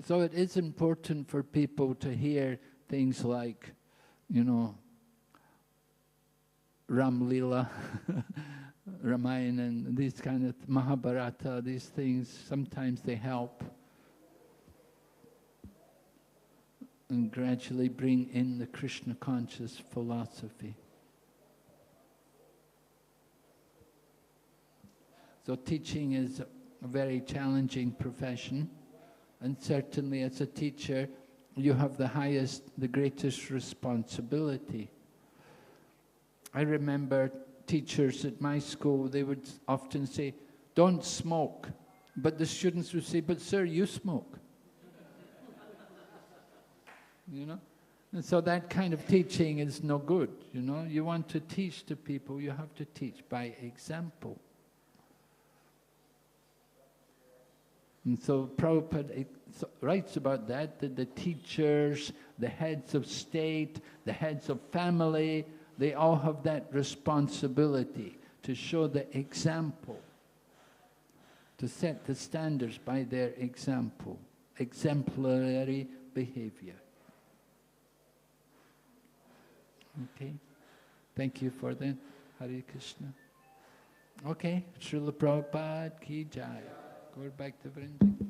So it is important for people to hear things like, you know, Ram Leela, Ramayana, and these kind of Mahabharata, these things, sometimes they help and gradually bring in the Krishna conscious philosophy. So teaching is a very challenging profession, and certainly as a teacher, you have the greatest responsibility. I remember teachers at my school, they would often say, don't smoke. But the students would say, but sir, you smoke. You know? And so that kind of teaching is no good, you know? You want to teach to people, you have to teach by example. And so Prabhupada writes about that the teachers, the heads of state, the heads of family, they all have that responsibility to show the example, to set the standards by their example, exemplary behavior. Okay, thank you for that. Hare Krishna. Okay, Srila Prabhupada ki jai. Go back to Vrindavan.